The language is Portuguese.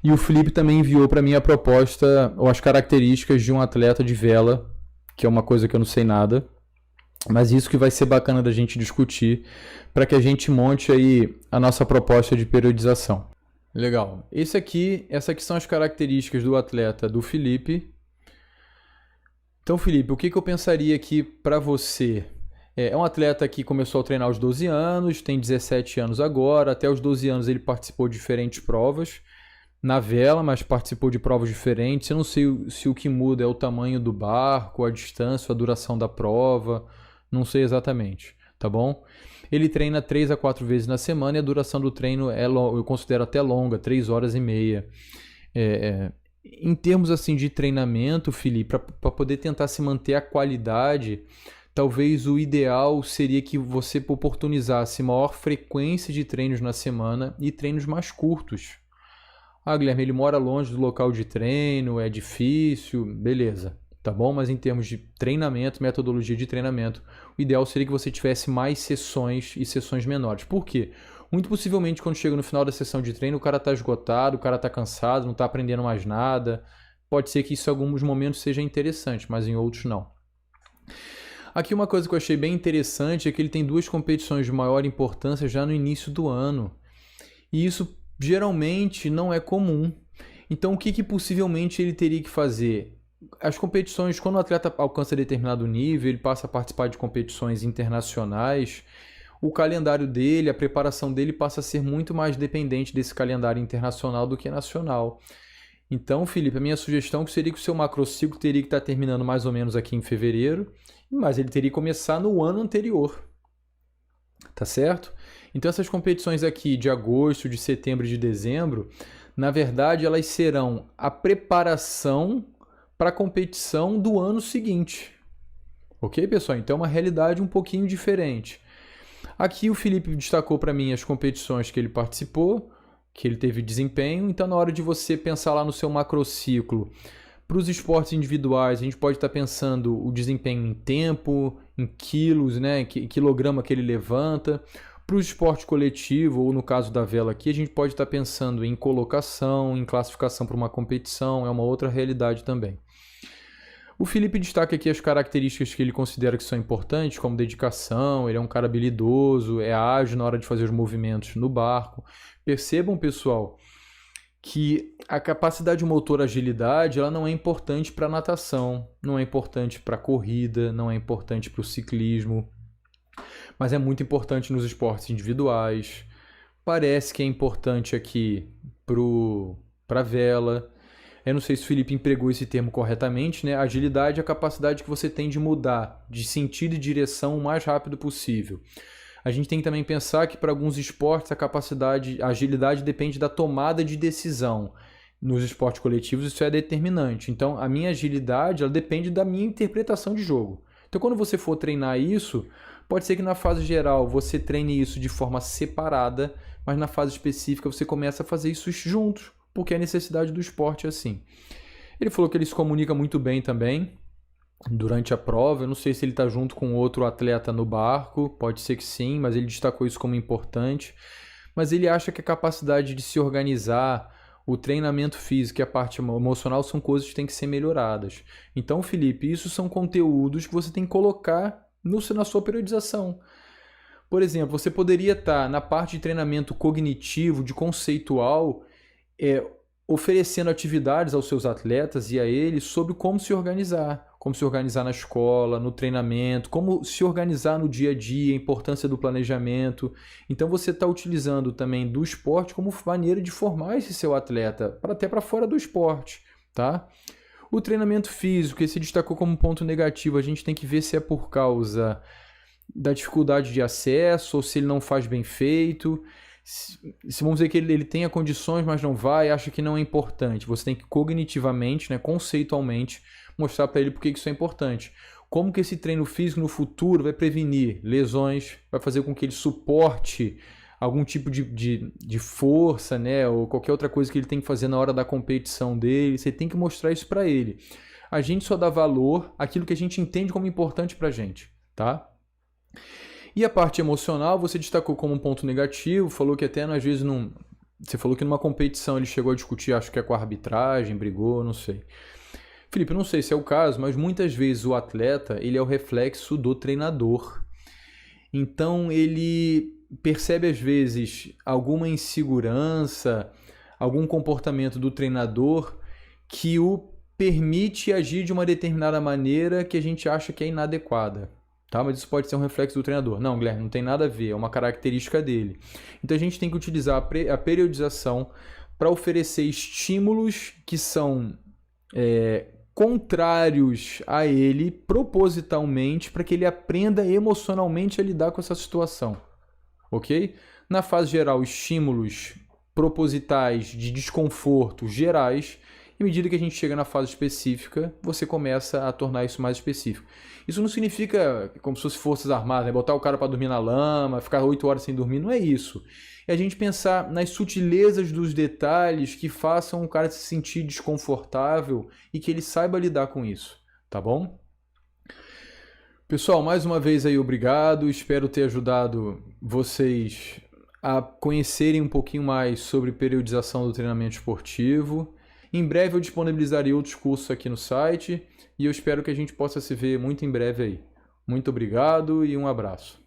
E o Felipe também enviou para mim a proposta ou as características de um atleta de vela, que é uma coisa que eu não sei nada. Mas isso que vai ser bacana da gente discutir para que a gente monte aí a nossa proposta de periodização. Legal. Essas aqui são as características do atleta do Felipe. Então, Felipe, o que eu pensaria aqui para você? É um atleta que começou a treinar aos 12 anos, tem 17 anos agora. Até os 12 anos ele participou de diferentes provas na vela, mas participou de provas diferentes. Eu não sei se o que muda é o tamanho do barco, a distância, a duração da prova. Não sei exatamente, tá bom? Ele treina 3 a 4 vezes na semana e a duração do treino eu considero até longa, 3 horas e meia. Em termos assim de treinamento, Felipe, para poder tentar se manter a qualidade, talvez o ideal seria que você oportunizasse maior frequência de treinos na semana e treinos mais curtos. Ah, Guilherme, ele mora longe do local de treino, é difícil, beleza, tá bom? Mas em termos de treinamento, metodologia de treinamento, o ideal seria que você tivesse mais sessões e sessões menores. Por quê? Muito possivelmente, quando chega no final da sessão de treino, o cara está esgotado, o cara está cansado, não está aprendendo mais nada. Pode ser que isso em alguns momentos seja interessante, mas em outros não. Aqui uma coisa que eu achei bem interessante é que ele tem 2 competições de maior importância já no início do ano. E isso geralmente não é comum. Então o que possivelmente ele teria que fazer? As competições, quando o atleta alcança determinado nível, ele passa a participar de competições internacionais, o calendário dele, a preparação dele passa a ser muito mais dependente desse calendário internacional do que nacional. Então, Felipe, a minha sugestão seria que o seu macrociclo teria que estar terminando mais ou menos aqui em fevereiro, mas ele teria que começar no ano anterior. Tá certo? Então essas competições aqui de agosto, de setembro e de dezembro, na verdade elas serão a preparação para a competição do ano seguinte. Ok, pessoal? Então é uma realidade um pouquinho diferente. Aqui o Felipe destacou para mim as competições que ele participou, que ele teve desempenho. Então na hora de você pensar lá no seu macrociclo, para os esportes individuais, a gente pode estar pensando o desempenho em tempo, em quilos, né, quilograma que ele levanta. Para o esporte coletivo, ou no caso da vela aqui, a gente pode estar pensando em colocação, em classificação para uma competição, é uma outra realidade também. O Felipe destaca aqui as características que ele considera que são importantes, como dedicação, ele é um cara habilidoso, é ágil na hora de fazer os movimentos no barco. Percebam, pessoal, que a capacidade motora, agilidade, ela não é importante para a natação, não é importante para a corrida, não é importante para o ciclismo, mas é muito importante nos esportes individuais. Parece que é importante aqui para a vela. Eu não sei se o Felipe empregou esse termo corretamente, né? Agilidade é a capacidade que você tem de mudar de sentido e direção o mais rápido possível. A gente tem que também pensar que para alguns esportes a agilidade depende da tomada de decisão. Nos esportes coletivos isso é determinante. Então a minha agilidade ela depende da minha interpretação de jogo. Então quando você for treinar isso, pode ser que na fase geral você treine isso de forma separada, mas na fase específica você começa a fazer isso juntos, porque é a necessidade do esporte assim. Ele falou que ele se comunica muito bem também durante a prova. Eu não sei se ele está junto com outro atleta no barco, pode ser que sim, mas ele destacou isso como importante. Mas ele acha que a capacidade de se organizar, o treinamento físico e a parte emocional são coisas que têm que ser melhoradas. Então, Felipe, isso são conteúdos que você tem que colocar na sua periodização. Por exemplo, você poderia estar na parte de treinamento cognitivo, de conceitual, oferecendo atividades aos seus atletas e a eles sobre como se organizar na escola, no treinamento, como se organizar no dia a dia, a importância do planejamento. Então você está utilizando também do esporte como maneira de formar esse seu atleta, até para fora do esporte, tá? O treinamento físico, esse destacou como ponto negativo, a gente tem que ver se é por causa da dificuldade de acesso ou se ele não faz bem feito. Se vamos dizer que ele tenha condições, mas não vai, acha que não é importante. Você tem que cognitivamente, né, conceitualmente, mostrar para ele por que isso é importante. Como que esse treino físico no futuro vai prevenir lesões, vai fazer com que ele suporte algum tipo de força, né, ou qualquer outra coisa que ele tem que fazer na hora da competição dele. Você tem que mostrar isso para ele. A gente só dá valor àquilo que a gente entende como importante para a gente, tá? E a parte emocional, você destacou como um ponto negativo, falou que até às vezes Você falou que numa competição ele chegou a discutir, acho que é com a arbitragem, brigou, não sei. Felipe, eu não sei se é o caso, mas muitas vezes o atleta ele é o reflexo do treinador. Então ele percebe às vezes alguma insegurança, algum comportamento do treinador que o permite agir de uma determinada maneira que a gente acha que é inadequada. Tá? Mas isso pode ser um reflexo do treinador. Não, Guilherme, não tem nada a ver, é uma característica dele. Então a gente tem que utilizar a periodização para oferecer estímulos que são contrários a ele propositalmente para que ele aprenda emocionalmente a lidar com essa situação. Ok? Na fase geral, estímulos propositais de desconforto gerais. E à medida que a gente chega na fase específica, você começa a tornar isso mais específico. Isso não significa como se fosse forças armadas, né? Botar o cara para dormir na lama, ficar 8 horas sem dormir, não é isso. É a gente pensar nas sutilezas dos detalhes que façam o cara se sentir desconfortável e que ele saiba lidar com isso, tá bom? Pessoal, mais uma vez aí obrigado, espero ter ajudado vocês a conhecerem um pouquinho mais sobre periodização do treinamento esportivo. Em breve eu disponibilizarei outros cursos aqui no site e eu espero que a gente possa se ver muito em breve aí. Muito obrigado e um abraço.